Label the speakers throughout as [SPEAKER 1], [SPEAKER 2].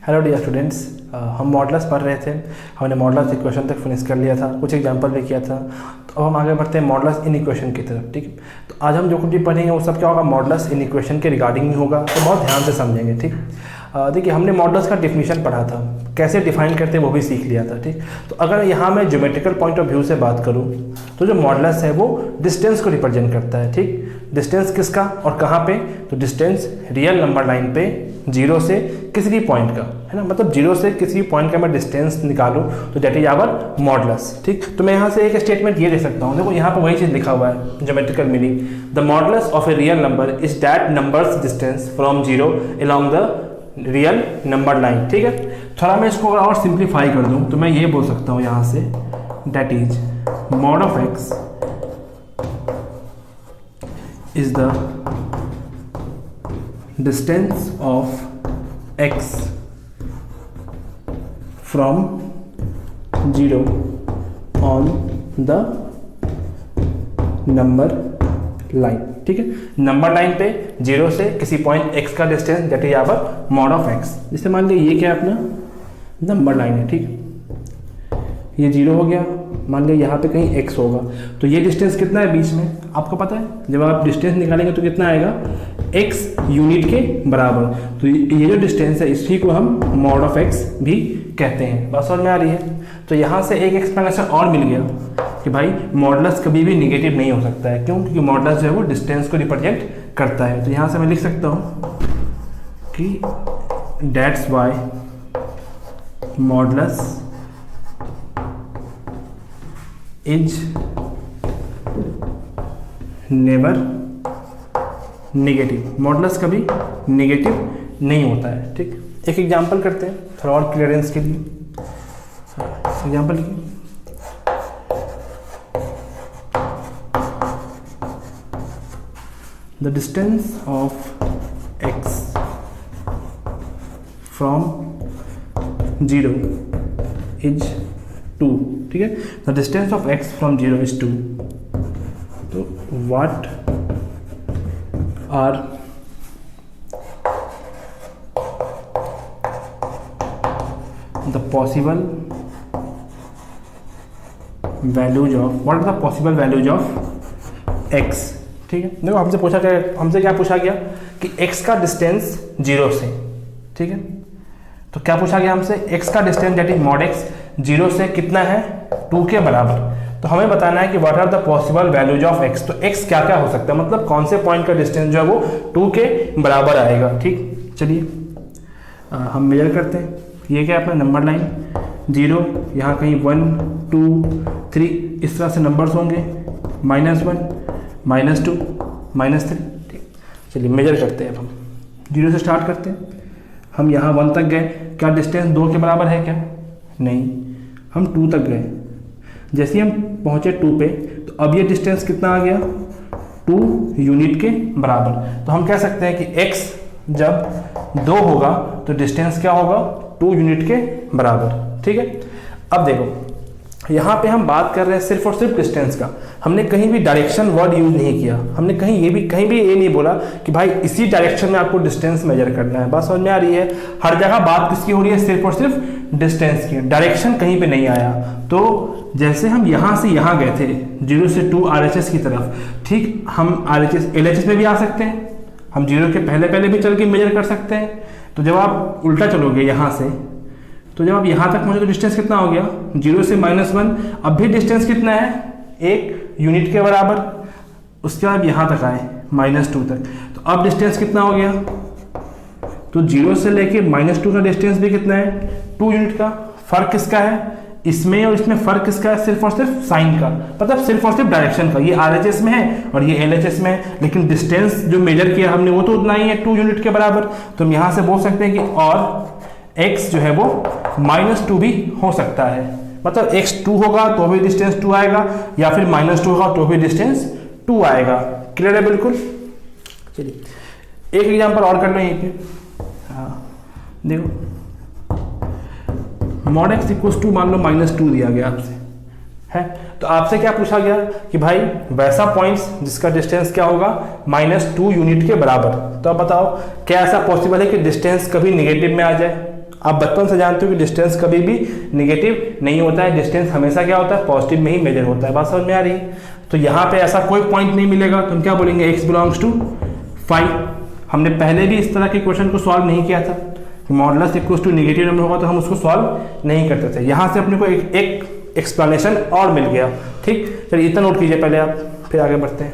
[SPEAKER 1] Hello dear students, हम models पढ़ रहे थे। हमने मॉडल्स इक्वेशन तक फिनिश कर लिया था, कुछ एग्जांपल भी किया था। तो अब हम आगे बढ़ते हैं मॉडल्स इन इक्वेशन की तरफ। ठीक है, तो आज हम जो कुछ भी पढ़ेंगे वो सब क्या होगा, मॉडल्स इन इक्वेशन के रिगार्डिंग ही होगा। तो बहुत ध्यान से समझेंगे। ठीक, देखिए हमने मॉडल्स का डिफिनीशन पढ़ा था, कैसे डिफाइन करते हैं वो भी सीख लिया था। ठीक, तो अगर यहाँ मैं ज्योमेट्रिकल पॉइंट ऑफ व्यू से बात करूँ तो जो मॉडल्स है वो डिस्टेंस को रिप्रेजेंट करता है। ठीक, डिस्टेंस किसका और कहाँ पे, तो डिस्टेंस रियल नंबर लाइन पे जीरो से किसी भी पॉइंट का, है ना, मतलब जीरो से किसी भी पॉइंट का मैं डिस्टेंस निकालूं तो दैट इज आवर मॉडल्स। ठीक, तो मैं यहाँ से एक स्टेटमेंट ये दे सकता हूँ, देखो यहाँ पर वही चीज़ लिखा हुआ है, geometrical meaning, the models of a real number is that numbers distance from zero along the real number line. ठीक है, थोड़ा मैं इसको और सिंप्लीफाई कर दूँ तो मैं ये बोल सकता हूँ यहाँ से, that is mod of x is the distance of x from 0 on the number line। ठीक है, नंबर लाइन पे जीरो से किसी पॉइंट x का distance that is our mod of x। जैसे मान लीजिए ये क्या है, अपना नंबर लाइन है। ठीक, ये जीरो हो गया, मान लिया यहाँ पे कहीं x होगा, तो ये डिस्टेंस कितना है बीच में आपको पता है, जब आप डिस्टेंस निकालेंगे तो कितना आएगा, x यूनिट के बराबर। तो ये जो डिस्टेंस है इसी को हम मॉड ऑफ x भी कहते हैं। बात समझ में आ रही है। तो यहाँ से एक एक्सप्लेनेशन और मिल गया कि भाई मॉडल्स कभी भी निगेटिव नहीं हो सकता है। क्यों? क्योंकि मॉडल्स जो है वो डिस्टेंस को रिप्रेजेंट करता है। तो यहाँ से मैं लिख सकता हूँ कि that's why models is never negative. Models कभी नेगेटिव नहीं होता है। ठीक, एक एग्जांपल करते हैं थोड़ा और क्लियरेंस के लिए। एग्जांपल लिखिए, the distance of x from zero is 2। ठीक है, the distance of x from zero is 2। तो what are the possible values of, what are the possible values of x। ठीक है, देखो हमसे पूछा गया, हमसे क्या पूछा गया कि x का डिस्टेंस जीरो से। ठीक है, तो क्या पूछा गया हमसे, x का distance that is mod x zero से कितना है, 2 के बराबर। तो हमें बताना है कि what are the possible values of x। तो x क्या क्या हो सकता है, मतलब कौन से पॉइंट का डिस्टेंस जो है वो 2 के बराबर आएगा। ठीक, चलिए हम मेजर करते हैं। ये क्या है अपना नंबर लाइन, जीरो, यहाँ कहीं 1 2 3 इस तरह से नंबर्स होंगे, -1 -2 -3। ठीक, चलिए मेजर करते हैं। अब हम जीरो से स्टार्ट करते हैं। हम यहाँ 1 तक गए, क्या डिस्टेंस 2 के बराबर है क्या, नहीं। हम 2 तक गए, जैसे ही हम पहुंचे 2 पे तो अब ये डिस्टेंस कितना आ गया, 2 यूनिट के बराबर। तो हम कह सकते हैं कि x जब 2 होगा तो डिस्टेंस क्या होगा, 2 यूनिट के बराबर। ठीक है, अब देखो यहाँ पे हम बात कर रहे हैं सिर्फ और सिर्फ डिस्टेंस का। हमने कहीं भी डायरेक्शन वर्ड यूज नहीं किया, हमने कहीं भी ये नहीं बोला कि भाई इसी डायरेक्शन में आपको डिस्टेंस मेजर करना है। बात समझ में आ रही है। हर जगह बात किसकी हो रही है, सिर्फ और सिर्फ डिस्टेंस की, डायरेक्शन कहीं पे नहीं आया। तो जैसे हम यहाँ से यहाँ गए थे 0 से 2 RHS की तरफ, ठीक, हम RHS LHS में भी आ सकते हैं, हम जीरो के पहले भी चल के मेजर कर सकते हैं। तो जब आप उल्टा चलोगे यहाँ से, तो जब आप यहाँ तक पहुँचे तो डिस्टेंस कितना हो गया, 0 से -1, अब भी डिस्टेंस कितना है, 1 यूनिट के बराबर। उसके बाद यहाँ तक आए -2 तक, तो अब डिस्टेंस कितना हो गया, तो 0 से लेके -2 का डिस्टेंस भी कितना है, 2 यूनिट का। फर्क किसका है, इसमें और इसमें फर्क किसका है, सिर्फ और सिर्फ साइन का, मतलब सिर्फ और सिर्फ डायरेक्शन का। ये RHS में है और ये LHS में है, लेकिन डिस्टेंस जो मेजर किया हमने वो तो उतना ही है, 2 यूनिट के बराबर। तो हम यहाँ से बोल सकते हैं कि और x जो है वो -2 भी हो सकता है, मतलब x 2 होगा तो भी डिस्टेंस 2 आएगा, या फिर -2 होगा तो भी डिस्टेंस 2 आएगा। क्लियर है बिल्कुल। चलिए एक एग्जांपल और कर लो यहीं पे। हाँ देखो, मॉड x इक्वल्स टू मान लो -2 दिया गया आपसे है, तो आपसे क्या पूछा गया कि भाई वैसा पॉइंट्स जिसका डिस्टेंस क्या होगा, -2 यूनिट के बराबर। तो अब बताओ क्या ऐसा पॉसिबल है कि डिस्टेंस कभी नेगेटिव में आ जाए। आप बचपन से जानते हो कि डिस्टेंस कभी भी नेगेटिव नहीं होता है, डिस्टेंस हमेशा क्या होता है, पॉजिटिव में ही मेजर होता है। बात समझ में आ रही है? तो यहाँ पे ऐसा कोई पॉइंट नहीं मिलेगा तो हम क्या बोलेंगे, x बिलोंग्स टू 5। हमने पहले भी इस तरह के क्वेश्चन को सॉल्व नहीं किया था कि modulus equals to negative number होगा तो हम उसको सॉल्व नहीं करते थे। यहाँ से अपने को एक एक्सप्लेनेशन और मिल गया। ठीक, चलिए इतना नोट कीजिए पहले आप, फिर आगे बढ़ते हैं।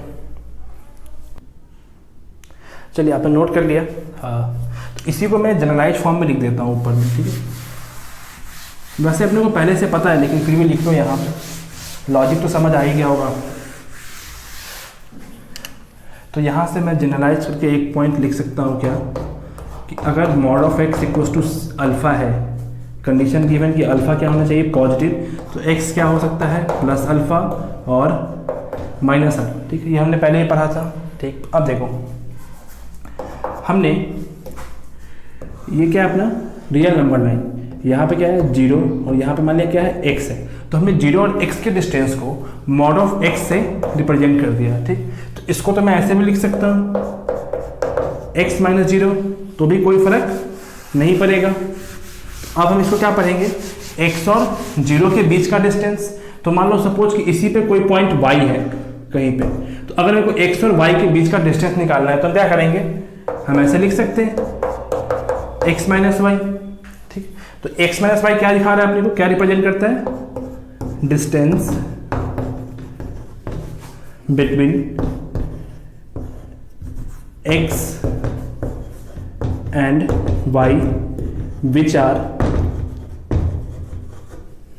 [SPEAKER 1] चलिए आपने नोट कर लिया। हाँ, तो इसी को मैं जनरलाइज फॉर्म में लिख देता हूँ ऊपर में। ठीक है, वैसे अपने को पहले से पता है लेकिन फिर भी लिख लो यहाँ पे, लॉजिक तो समझ आ ही गया होगा। तो यहाँ से मैं जनरलाइज करके एक पॉइंट लिख सकता हूँ क्या, कि अगर mod of x equals to alpha है, कंडीशन गिवन कि अल्फ़ा क्या होना चाहिए, पॉजिटिव, तो एक्स क्या हो सकता है, प्लस अल्फ़ा और माइनस अल्फ़ा। ठीक है, ये हमने पहले ही पढ़ा था। ठीक, अब देखो हमने ये क्या है अपना रियल नंबर लाइन, यहाँ पे क्या है 0 और यहाँ पे मान लिया क्या है x है, तो हमने 0 और x के डिस्टेंस को मॉड ऑफ x से रिप्रेजेंट कर दिया। ठीक, तो इसको तो मैं ऐसे भी लिख सकता हूँ x माइनस 0, तो भी कोई फर्क नहीं पड़ेगा। अब हम इसको क्या पढ़ेंगे, x और 0 के बीच का डिस्टेंस। तो मान लो सपोज कि इसी पे कोई पॉइंट y है कहीं पे, तो अगर मेरे को x और y के बीच का डिस्टेंस निकालना है तो हम क्या करेंगे, हम ऐसे लिख सकते हैं x माइनस वाई। ठीक, तो x माइनस वाई क्या दिखा रहा है अपने को, क्या रिप्रेजेंट करता है, distance between x and y which are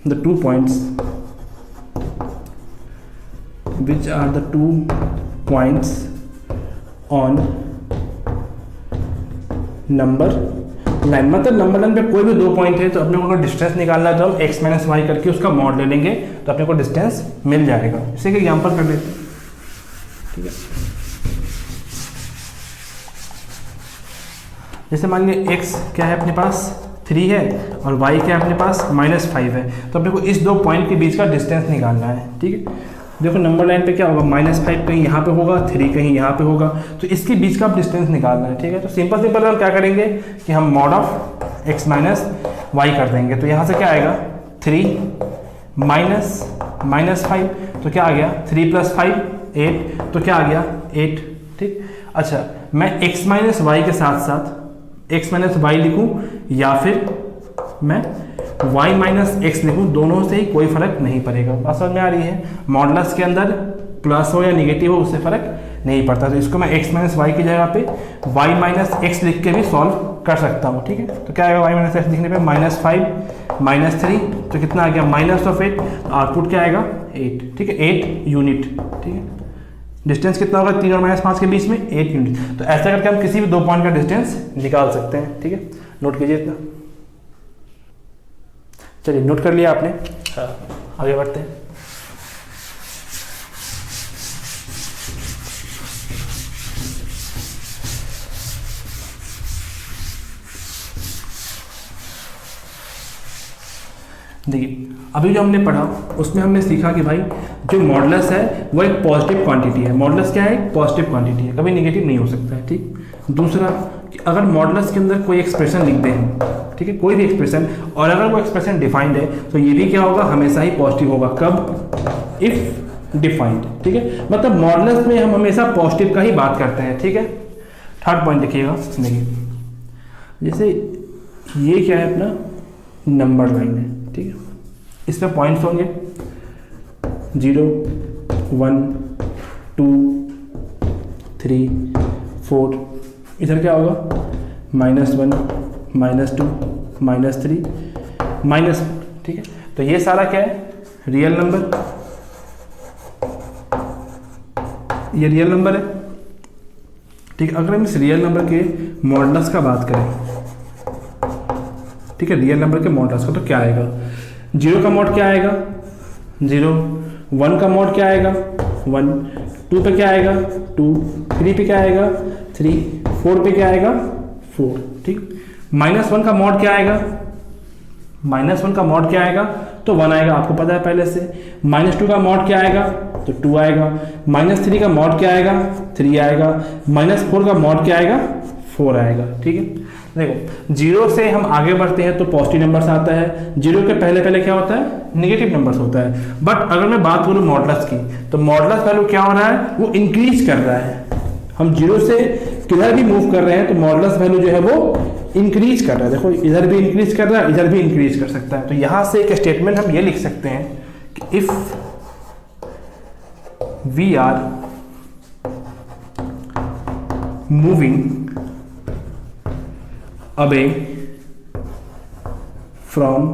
[SPEAKER 1] the two points, which are the 2 points on number line. मतलब नंबर लाइन पे कोई भी 2 पॉइंट है तो अपने को अगर डिस्टेंस निकालना है तो हम x माइनस वाई करके उसका मॉड ले लेंगे तो अपने को डिस्टेंस मिल जाएगा। इसे एग्जांपल कर लेते हैं। ठीक है, जैसे मान लीजिए x क्या है अपने पास 3 है और y क्या है अपने पास -5 है, तो अपने को इस 2 पॉइंट के बीच का डिस्टेंस निकालना है। ठीक है, देखो नंबर लाइन पे क्या होगा, -5 कहीं यहाँ पे होगा, 3 कहीं यहाँ पे होगा, तो इसके बीच का डिस्टेंस निकालना है। ठीक है, तो सिंपल हम क्या करेंगे कि हम mod of x minus y कर देंगे। तो यहाँ से क्या आएगा 3 माइनस 5, तो क्या आ गया 3 + 5 8, तो क्या आ गया 8। ठीक, अच्छा मैं x माइनस वाई के साथ साथ x माइनस वाई लिखूँ या फिर मैं y माइनस एक्स लिखूँ, दोनों से ही कोई फर्क नहीं पड़ेगा। बात समझ में आ रही है, मॉडुलस के अंदर प्लस हो या निगेटिव हो उससे फर्क नहीं पड़ता। तो इसको मैं x माइनस वाई की जगह पे y माइनस एक्स लिख के भी सॉल्व कर सकता हूँ। ठीक है, तो क्या आएगा y माइनस एक्स लिखने पे -5 -3, तो कितना आ गया -8, तो आउटपुट क्या आएगा 8। ठीक है, 8 यूनिट। ठीक है, डिस्टेंस कितना होगा 3 और -5 के बीच में 8 यूनिट। तो ऐसा करके हम किसी भी 2 पॉइंट का डिस्टेंस निकाल सकते हैं। ठीक है, नोट कीजिए इतना। चलिए नोट कर लिया आपने, आगे बढ़ते हैं। देखिए अभी जो हमने पढ़ा उसमें हमने सीखा कि भाई जो मॉडुलस है वो एक पॉजिटिव क्वांटिटी है। मॉडुलस क्या है, एक पॉजिटिव क्वांटिटी है, कभी नेगेटिव नहीं हो सकता है। ठीक, दूसरा कि अगर मॉडुलस के अंदर कोई एक्सप्रेशन लिखते हैं, ठीक है, कोई भी एक्सप्रेशन, और अगर वो एक्सप्रेशन डिफाइंड है तो ये भी क्या होगा, हमेशा ही पॉजिटिव होगा। कब, इफ डिफाइंड। ठीक है, मतलब मॉडुलस में हम हमेशा पॉजिटिव का ही बात करते हैं। ठीक है, थर्ड पॉइंट देखिएगा। देखिए जैसे ये क्या है अपना नंबर लाइन है। ठीक है, इस पर पॉइंट्स होंगे 0 1 2 3 4, इधर क्या होगा -1 -2 -3 -4। ठीक है, तो ये सारा क्या है, रियल नंबर, ये रियल नंबर है। ठीक है, अगर हम इस रियल नंबर के मॉडुलस का बात करें, ठीक है, रियल नंबर के मॉडुलस का, तो क्या आएगा, 0 का मॉड क्या आएगा 0, 1 का मॉड क्या आएगा 1, 2 पे क्या आएगा 2, 3 पे क्या आएगा 3, 4 पे क्या आएगा 4। ठीक, -1 का मॉड क्या आएगा, -1 का मॉड क्या आएगा, तो 1 आएगा, आपको पता है पहले से। -2 का मॉड क्या आएगा, तो 2 आएगा। -3 का मॉड क्या आएगा 3 आएगा। -4 का मॉड क्या आएगा 4 आएगा। ठीक है, देखो 0 से हम आगे बढ़ते हैं तो पॉजिटिव नंबर्स आता है, 0 के पहले पहले क्या होता है, नेगेटिव नंबर्स होता है। बट अगर मैं बात करूँ मॉडुलस की, तो मॉडुलस वैल्यू क्या हो रहा है, वो इंक्रीज कर रहा है। हम 0 से किधर भी मूव कर रहे हैं तो मॉडुलस वैल्यू जो है वो इंक्रीज कर रहा है। देखो इधर भी इंक्रीज कर रहा है, इधर भी इंक्रीज कर सकता है। तो यहां से एक स्टेटमेंट हम ये लिख सकते हैं कि if we are moving away from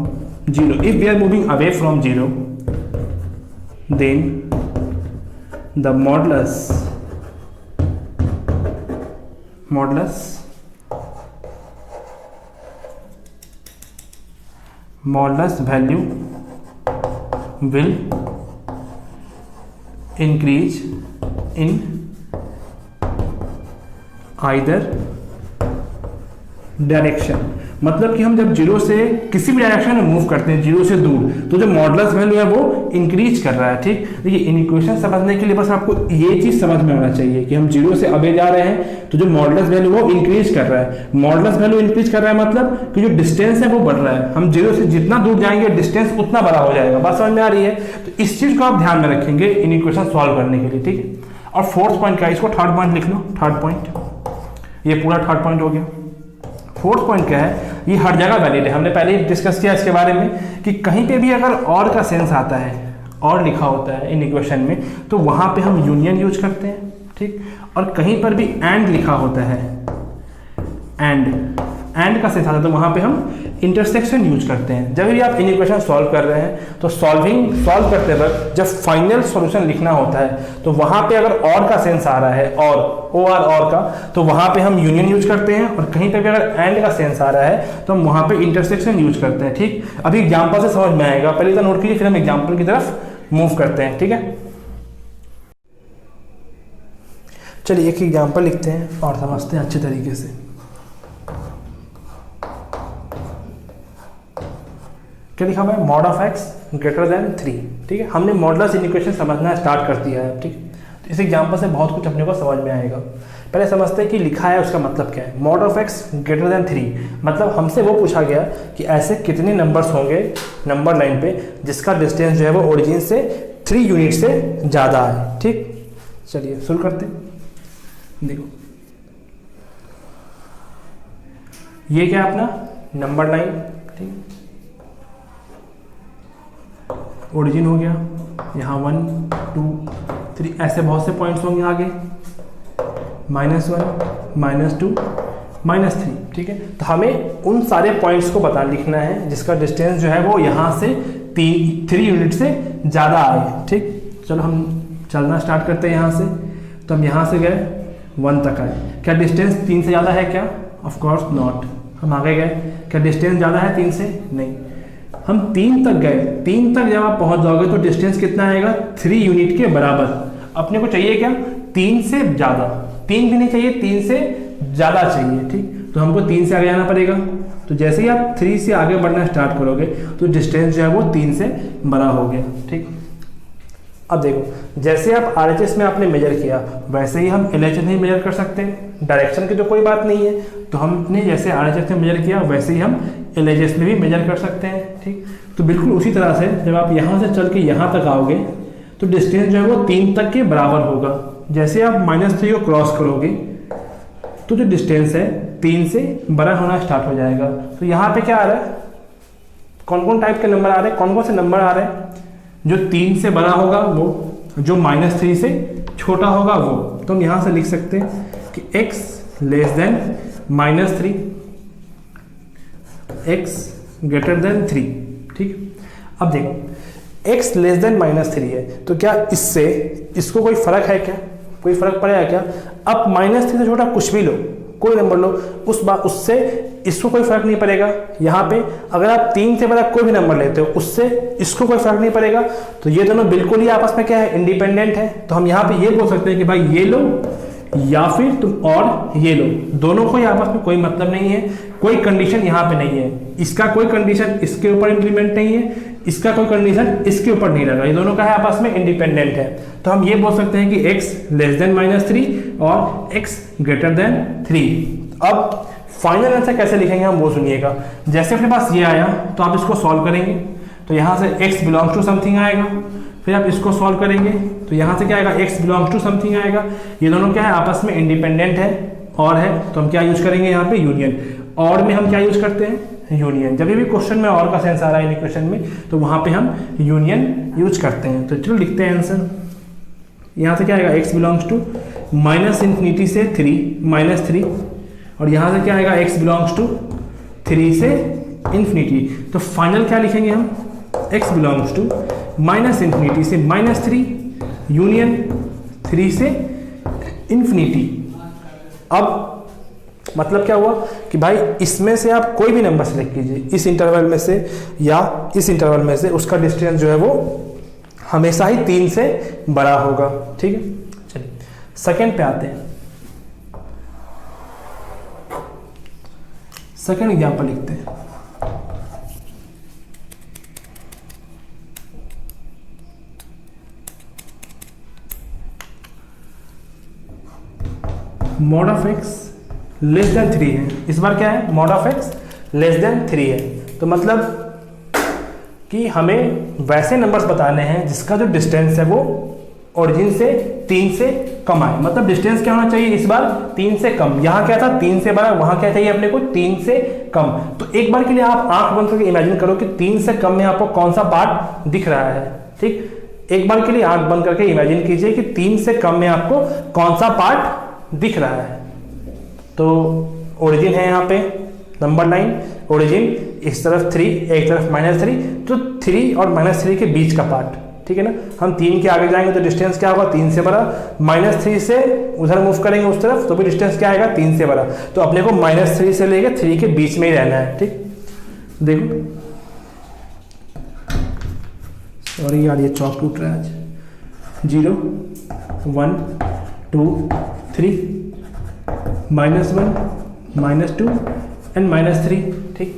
[SPEAKER 1] 0, if we are moving away from 0, then the modulus value will increase in either direction. मतलब कि हम जब 0 से किसी भी डायरेक्शन में मूव करते हैं, 0 से दूर, तो जो मॉडुलस वैल्यू है वो इंक्रीज कर रहा है। ठीक, देखिए इन इक्वेशन समझने के लिए बस आपको ये चीज समझ में आना चाहिए कि हम 0 से अबे जा रहे हैं तो जो मॉडुलस वैल्यू वो इंक्रीज कर रहा है। मॉडुलस वैल्यू इंक्रीज कर रहा है मतलब कि जो डिस्टेंस है वो बढ़ रहा है। हम 0 से जितना दूर जाएंगे डिस्टेंस उतना बड़ा हो जाएगा। बात समझ में आ रही है? तो इस चीज को आप ध्यान में रखेंगे इन इक्वेशन सॉल्व करने के लिए। ठीक है, और फोर्थ पॉइंट का, इसको थर्ड पॉइंट लिख लो। थर्ड पॉइंट, ये पूरा थर्ड पॉइंट हो गया। फोर्थ पॉइंट क्या है, ये हर जगह वैलिड है। हमने पहले ही डिस्कस किया इसके बारे में कि कहीं पे भी अगर और का सेंस आता है, और लिखा होता है इन इक्वेशन में, तो वहां पे हम यूनियन यूज करते हैं। ठीक, और कहीं पर भी एंड लिखा होता है, एंड का सेंस आता है, तो वहां पे हम इंटरसेक्शन यूज करते हैं। जब भी आप इन इक्वेशन सॉल्व कर रहे हैं तो सॉल्व करते वक्त जब फाइनल सॉल्यूशन लिखना होता है तो वहां पे अगर और का सेंस आ रहा है, और का, तो वहां पे हम यूनियन यूज करते हैं। और कहीं पे भी अगर एंड का सेंस आ रहा है तो हम वहां पे इंटरसेक्शन यूज करते हैं। ठीक, अभी एग्जाम्पल से समझ में आएगा, पहले तो नोट कीजिए, फिर हम एग्जाम्पल की तरफ मूव करते हैं। ठीक है, चलिए एक एग्जाम्पल लिखते हैं और समझते हैं अच्छे तरीके से। क्या लिखा हुआ है, mod of x greater then 3। ठीक है, हमने मॉडुलस इक्वेशन समझना स्टार्ट कर दिया है। ठीक, तो इस एग्जाम्पल से बहुत कुछ अपने को समझ में आएगा। पहले समझते हैं कि लिखा है उसका मतलब क्या है। Mod of x greater then 3 मतलब हमसे वो पूछा गया कि ऐसे कितने नंबर्स होंगे नंबर लाइन पे जिसका डिस्टेंस जो है वो ओरिजिन से 3 यूनिट से ज़्यादा है। ठीक, चलिए शुरू करते हैं। देखो ये क्या अपना नंबर लाइन, ठीक, ओरिजिन हो गया, यहाँ 1 2 3 ऐसे बहुत से पॉइंट्स होंगे आगे, -1 -2 -3। ठीक है, तो हमें उन सारे पॉइंट्स को लिखना है जिसका डिस्टेंस जो है वो यहाँ से 3 यूनिट से ज़्यादा आए। ठीक, चलो हम चलना स्टार्ट करते हैं यहाँ से। तो हम यहाँ से गए 1 तक आए, क्या डिस्टेंस 3 से ज़्यादा है क्या? Of course not. हम आगे गए, क्या डिस्टेंस ज़्यादा है 3 से? नहीं। हम 3 तक गए, 3 तक जब आप पहुंच जाओगे तो डिस्टेंस कितना आएगा? 3 यूनिट के बराबर। अपने को चाहिए क्या? 3 से ज़्यादा। 3 भी नहीं चाहिए, 3 से ज़्यादा चाहिए। ठीक, तो हमको 3 से आगे जाना पड़ेगा। तो जैसे ही आप 3 से आगे बढ़ना स्टार्ट करोगे तो डिस्टेंस जो है वो 3 से बड़ा हो गया। ठीक, अब देखो जैसे आप RHS में आपने मेजर किया वैसे ही हम LHS में मेजर कर सकते हैं। डायरेक्शन की तो कोई बात नहीं है, तो हमने जैसे RHS में मेजर किया वैसे ही हम LHS में भी मेजर कर सकते हैं। ठीक, तो बिल्कुल उसी तरह से जब आप यहाँ से चल के यहाँ तक आओगे तो डिस्टेंस जो है वो 3 तक के बराबर होगा। जैसे आप -3 को क्रॉस करोगे तो जो डिस्टेंस है 3 से बड़ा होना स्टार्ट हो जाएगा। तो यहाँ पे क्या आ रहा है, कौन कौन टाइप के नंबर आ रहे हैं, कौन कौन से नंबर आ रहे हैं? जो 3 से बड़ा होगा वो, जो -3 से छोटा होगा वो। तो हम यहाँ से लिख सकते हैं कि x less than -3, x greater than 3। ठीक, अब देखो x लेस देन -3 है तो क्या इससे इसको कोई फर्क है क्या? कोई फर्क पड़ेगा क्या? अब -3 से छोटा कुछ भी लो, कोई नंबर लो, उससे इसको कोई फर्क नहीं पड़ेगा। यहाँ पे अगर आप 3 से बड़ा कोई भी नंबर लेते हो उससे इसको कोई फर्क नहीं पड़ेगा। तो ये दोनों बिल्कुल ही आपस में क्या है, इंडिपेंडेंट है। तो हम यहाँ पे ये बोल सकते हैं कि भाई ये लो या फिर तुम और ये लो, दोनों को आपस में कोई मतलब नहीं है, कोई कंडीशन यहाँ पे नहीं है। इसका कोई कंडीशन इसके ऊपर इंप्लीमेंट नहीं है, इसका कोई कंडीशन इसके ऊपर नहीं लगा, ये दोनों का है आपस में इंडिपेंडेंट है। तो हम ये बोल सकते हैं कि x लेस देन -3 और x ग्रेटर देन 3। अब फाइनल आंसर कैसे लिखेंगे हम वो सुनिएगा। जैसे अपने पास ये आया तो आप इसको सॉल्व करेंगे, तो यहाँ से x बिलोंग्स टू समथिंग आएगा, फिर आप इसको सॉल्व करेंगे तो यहाँ से क्या आएगा, x बिलोंग्स टू समथिंग आएगा। ये दोनों क्या है, आपस में इंडिपेंडेंट है और है, तो हम क्या यूज करेंगे यहाँ पे, यूनियन। और में हम क्या यूज करते हैं, यूनियन। जब भी क्वेश्चन में और का सेंस आ रहा है इक्वेशन में तो वहाँ पे हम यूनियन यूज करते हैं। तो चलो लिखते हैं आंसर। यहाँ से क्या आएगा, x belongs to minus infinity से 3 -3, और यहाँ से क्या आएगा, x बिलोंग्स टू 3 से इन्फिनिटी। तो फाइनल क्या लिखेंगे हम, x belongs to minus infinity से -3 यूनियन 3 से इन्फिनिटी। अब मतलब क्या हुआ कि भाई इसमें से आप कोई भी नंबर सेलेक्ट कीजिए, इस इंटरवल में से या इस इंटरवल में से, उसका डिस्टेंस जो है वो हमेशा ही 3 से बड़ा होगा। ठीक है, चलिए सेकंड पे आते हैं। सेकंड एग्जांपल लिखते हैं। Mod of x less than 3 है। इस बार क्या है, mod of x less than 3 है। तो मतलब कि हमें वैसे नंबर्स बताने हैं जिसका जो डिस्टेंस है वो ओरिजिन से 3 से कम आए। मतलब डिस्टेंस क्या होना चाहिए इस बार, 3 से कम। यहाँ क्या था, 3 से बड़ा, वहाँ क्या चाहिए अपने को, 3 से कम। तो एक बार के लिए आप आंख बंद करके इमेजिन करो कि 3 से कम में आपको कौन सा पार्ट दिख रहा है। ठीक, एक बार के लिए आंख बंद करके इमेजिन कीजिए कि 3 से कम में आपको कौन सा पार्ट दिख रहा है। तो ओरिजिन है यहाँ पे नंबर 9, ओरिजिन इस तरफ 3, एक तरफ -3, तो 3 और -3 के बीच का पार्ट। ठीक है ना, हम 3 के आगे जाएंगे तो डिस्टेंस क्या होगा, 3 से बड़ा। -3 से उधर मूव करेंगे उस तरफ तो भी डिस्टेंस क्या आएगा, 3 से बड़ा। तो अपने को -3 से लेके 3 के बीच में ही रहना है। ठीक, देखो सॉरी यार ये चौक टूट रहा है आज। 0 1 2 3 -1 -2 एंड -3। ठीक,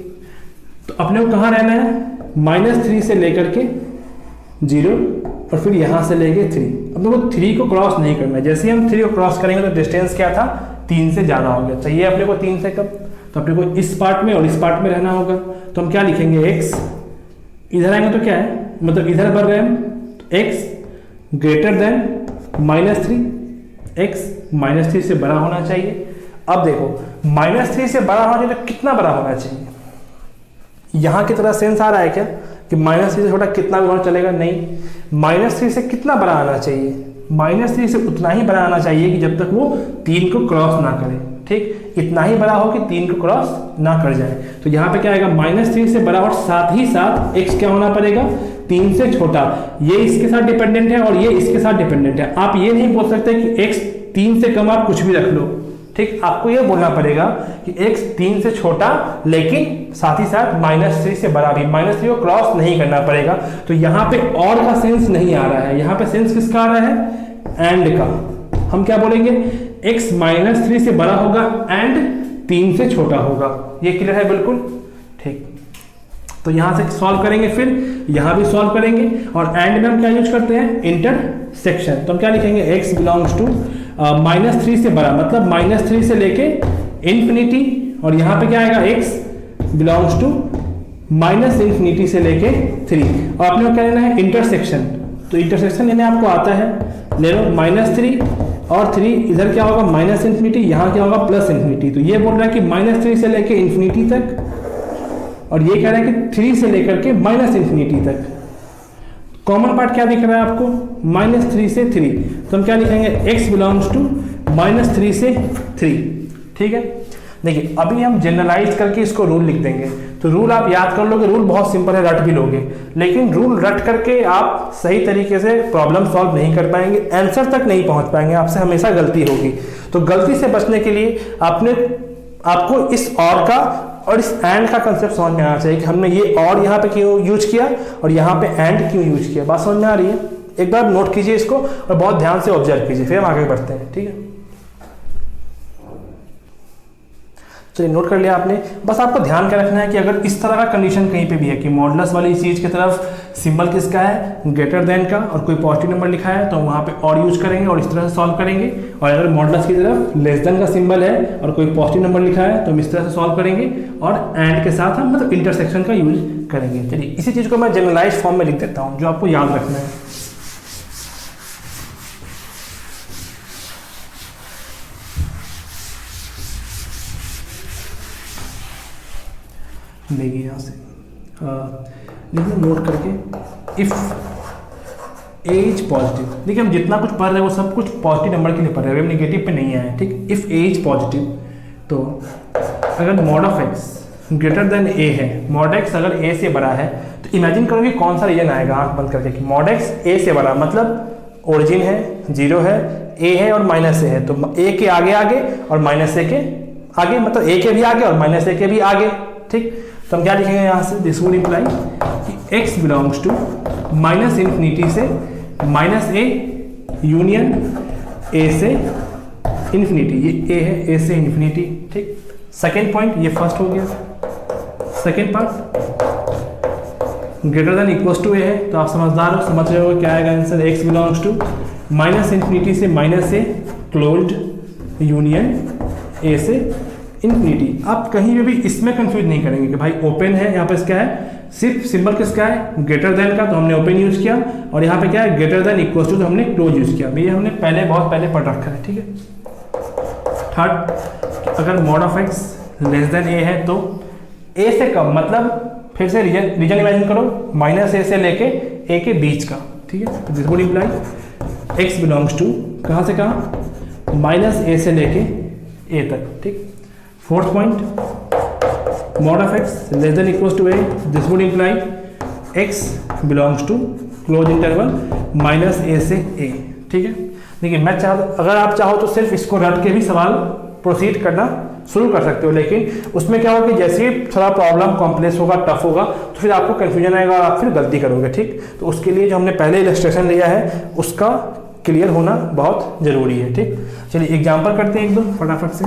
[SPEAKER 1] तो अपने को कहाँ रहना है, -3 से लेकर के 0 और फिर यहाँ से लेके 3। अपने को 3 को क्रॉस नहीं करना है। जैसे ही हम 3 को क्रॉस करेंगे तो डिस्टेंस क्या था, 3 से ज़्यादा हो गया। चाहिए अपने को 3 से कम, तो अपने को इस पार्ट में और इस पार्ट में रहना होगा। तो हम क्या लिखेंगे, x इधर आएंगे तो क्या है, मतलब इधर बढ़ रहे हैं, x ग्रेटर देन -3, x -3 से बड़ा होना चाहिए। अब देखो -3 से बड़ा होना चाहिए तो कितना बड़ा होना चाहिए, यहाँ की तरह सेंस आ रहा है क्या कि -3 से छोटा कितना भी होना चलेगा, नहीं। -3 से कितना बड़ा आना चाहिए, -3 से उतना ही बड़ा आना चाहिए कि जब तक वो 3 को क्रॉस ना करे। ठीक, इतना ही बड़ा हो कि 3 को क्रॉस ना कर जाए। तो यहाँ पे क्या आएगा, -3 से बड़ा और साथ ही साथ x क्या होना पड़ेगा, 3 से छोटा। ये इसके साथ डिपेंडेंट है और ये इसके साथ डिपेंडेंट है। आप ये नहीं बोल सकते कि x 3 से कम आप कुछ भी रख लो। ठीक, आपको ये बोलना पड़ेगा कि x 3 से छोटा लेकिन साथ ही साथ -3 से बड़ा भी, -3 को क्रॉस नहीं करना पड़ेगा। तो यहाँ पे और का सेंस नहीं आ रहा है, यहाँ पे सेंस किसका आ रहा है, एंड का। हम क्या बोलेंगे, x -3 से बड़ा होगा एंड 3 से छोटा होगा। ये क्लियर है बिल्कुल। ठीक, तो यहाँ से सॉल्व करेंगे, फिर यहाँ भी सॉल्व करेंगे और एंड में हम क्या यूज करते हैं, इंटरसेक्शन। तो हम क्या लिखेंगे, x बिलोंग्स टू -3 से बड़ा, मतलब -3 से लेके इन्फिनिटी, और यहाँ पे क्या आएगा, x बिलोंग्स टू -∞ से लेके 3। और आपने को क्या लेना है, इंटरसेक्शन। तो इंटरसेक्शन लेने आपको आता है, ले लो -3 और 3, इधर क्या होगा -∞, यहाँ क्या होगा +∞। तो ये बोल रहा है कि -3 से लेके इन्फिनिटी तक, और ये कह रहा है कि 3 से लेकर के -∞ तक। कॉमन पार्ट क्या दिख रहा है आपको, -3 से 3। तो हम क्या लिखेंगे, x बिलोंग्स टू -3 से 3। ठीक है, देखिए अभी हम जनरलाइज करके इसको रूल लिख देंगे। तो रूल आप याद कर लोगे, रूल बहुत सिंपल है, रट भी लोगे। लेकिन रूल रट करके आप सही तरीके से प्रॉब्लम सॉल्व नहीं कर पाएंगे, आंसर तक नहीं पहुंच पाएंगे, आपसे हमेशा गलती होगी। तो गलती से बचने के लिए आपको इस और का और इस एंड का कंसेप्ट समझ में आना चाहिए कि हमने ये और यहाँ पे क्यों यूज किया और यहाँ पे एंड क्यों यूज किया। बात समझ में आ रही है, एक बार नोट कीजिए इसको और बहुत ध्यान से ऑब्जर्व कीजिए, फिर हम आगे बढ़ते हैं। ठीक है, चलिए नोट कर लिया आपने। बस आपको ध्यान क्या रखना है कि अगर इस तरह का कंडीशन कहीं पे भी है कि मॉडुलस वाली चीज़ की तरफ सिंबल किसका है, ग्रेटर देन का, और कोई पॉजिटिव नंबर लिखा है तो वहाँ पे और यूज करेंगे और इस तरह से सॉल्व करेंगे। और अगर मॉडुलस की तरफ लेस देन का सिंबल है और कोई पॉजिटिव नंबर लिखा है तो हम इस तरह से सॉल्व करेंगे और एंड के साथ हम मतलब इंटरसेक्शन का यूज करेंगे। चलिए इसी चीज़ को मैं जनरलाइज फॉर्म में लिख देता हूँ जो आपको याद रखना है। देखिए यहाँ से लिखना नोट करके, इफ़ ए इज पॉजिटिव। देखिए हम जितना कुछ पढ़ रहे हैं वो सब कुछ पॉजिटिव नंबर के लिए पढ़ रहे हैं, नेगेटिव पे नहीं आए, ठीक। इफ़ ए इज पॉजिटिव तो अगर mod of x greater than A है, मॉड एक्स अगर ए से बड़ा है तो इमेजिन करो कि कौन सा रीजन आएगा आंख बंद करके कि मॉड एक्स ए से बड़ा, मतलब ओरिजिन है, जीरो है, ए है और माइनस ए है, तो ए के आगे आगे और माइनस ए के आगे, मतलब ए के भी आगे और माइनस ए के भी आगे, ठीक। तो हम क्या लिखेंगे यहाँ से, दिस वुड इम्प्लाई कि x belongs to minus infinity से माइनस ए यूनियन ए से इन्फिनिटी, ये ए है, ए से इन्फिनिटी, ठीक। सेकेंड पॉइंट ये फर्स्ट हो गया। Second part greater than equals to A है, तो आप समझदार हो, समझ रहे हो क्या आएगा answer, x belongs to minus infinity से माइनस ए क्लोज्ड यूनियन ए से इन्फिनिटी। आप कहीं पे भी इसमें कंफ्यूज नहीं करेंगे कि भाई ओपन है, यहाँ पे क्या है, सिर्फ सिंबल किसका है, ग्रेटर देन का, तो हमने ओपन यूज किया, और यहाँ पे क्या है, ग्रेटर देन इक्वल्स टू, तो हमने क्लोज यूज किया। ये हमने पहले बहुत पहले पढ़ रखा है, ठीक है। थर्ड, अगर mod of x less than A है तो ए से कम, मतलब फिर से रीजन इमेजिन करो, माइनस ए से लेके ए के बीच का, ठीक है। तो this would imply x belongs to कहाँ से कहाँ, माइनस ए से लेके ए तक, ठीक। Fourth point, mod of x less than equals to A, this would imply x belongs to close interval minus A से ए, ठीक है। देखिए मैं अगर आप चाहो तो सिर्फ इसको रट के भी सवाल प्रोसीड करना शुरू कर सकते हो, लेकिन उसमें क्या होगा कि जैसे ही थोड़ा प्रॉब्लम कॉम्प्लेक्स होगा, टफ होगा, तो फिर आपको कन्फ्यूजन आएगा, आप फिर गलती करोगे, ठीक। तो उसके लिए जो हमने पहले इलस्ट्रेशन लिया है उसका क्लियर होना बहुत ज़रूरी है, ठीक। चलिए एग्जाम्पल करते हैं एक दो फटाफट से।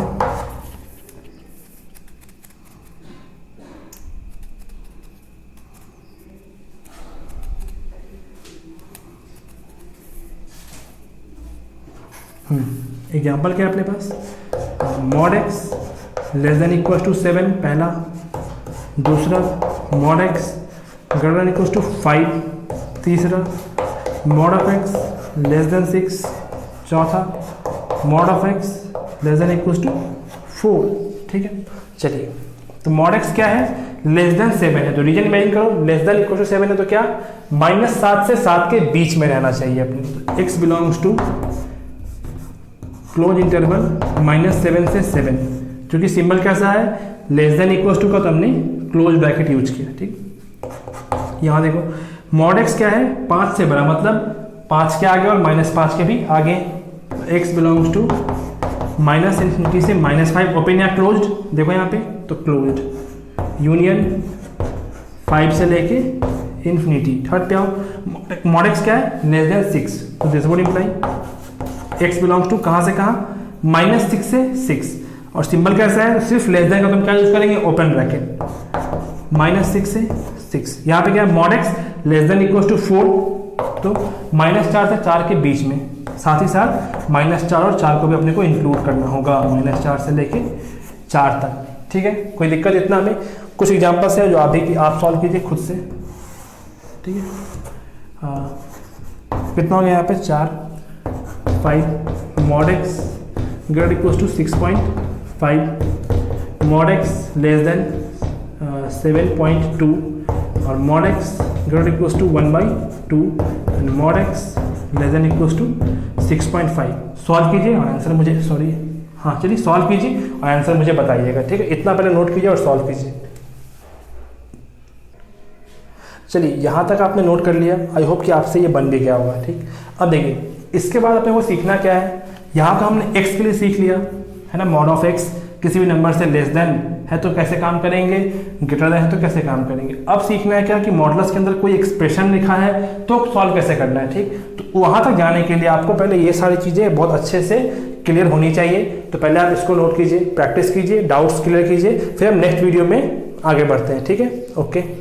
[SPEAKER 1] एग्जाम्पल क्या है अपने पास, mod x less than equals to 7 पहला, दूसरा mod x greater than equals to 5 तीसरा, mod of x less than 6 चौथा, mod of x less than equals to 4, ठीक है। चलिए तो मॉड एक्स क्या है, लेस देन 7 है, तो रीजन इमेजिन करो, लेस देन इक्वल्स टू 7 है तो क्या, -7 से 7 के बीच में रहना चाहिए अपने, तो x belongs to close interval -7 से 7, क्योंकि सिंबल कैसा है, लेस देन इक्वल्स टू का, तो हमने क्लोज ब्रैकेट यूज किया, ठीक। यहाँ देखो मॉड एक्स क्या है, 5 से बड़ा, मतलब 5 के आगे और -5 के भी आगे, x belongs to minus infinity से -5, ओपन या क्लोज्ड, देखो यहाँ पे तो क्लोज्ड यूनियन 5 से लेके इन्फिनिटी। थर्ड पे आओ, मॉड एक्स क्या है, लेस देन 6, तो this would imply x belongs to कहाँ से कहाँ, -6 से 6, और सिंबल कैसा है, सिर्फ लेस देन का तुम क्या यूज करेंगे, ओपन ब्रैकेट, -6 से 6। यहाँ पे क्या है, mod x less than equals to 4, तो -4 से 4 के बीच में, साथ ही साथ -4 और 4 को भी अपने को इंक्लूड करना होगा, -4 से लेके 4 तक, ठीक है। कोई दिक्कत इतना में, कुछ एग्जाम्पल्स है जो आप सॉल्व कीजिए खुद से, ठीक है। कितना हो गया यहाँ पे, 4 5, mod x greater equals to 6.5, mod x less than 7.2, और mod x greater equals to 1/2, and mod x less than equals to 6.5। Solve कीजिए और आंसर मुझे, हाँ चलिए सॉल्व कीजिए और आंसर मुझे बताइएगा, ठीक है। इतना पहले नोट कीजिए और सॉल्व कीजिए। चलिए यहाँ तक आपने नोट कर लिया, आई होप कि आपसे ये बन भी गया होगा, ठीक। अब देखिए इसके बाद अपने को सीखना क्या है, यहाँ तो हमने x के लिए सीख लिया है ना, मॉड ऑफ x किसी भी नंबर से लेस देन है तो कैसे काम करेंगे, ग्रेटर देन है तो कैसे काम करेंगे। अब सीखना है क्या कि मॉडुलस के अंदर कोई एक्सप्रेशन लिखा है तो सॉल्व कैसे करना है, ठीक। तो वहाँ तक जाने के लिए आपको पहले ये सारी चीज़ें बहुत अच्छे से क्लियर होनी चाहिए। तो पहले आप इसको नोट कीजिए, प्रैक्टिस कीजिए, डाउट्स क्लियर कीजिए, फिर हम नेक्स्ट वीडियो में आगे बढ़ते हैं। ठीक है, ओके।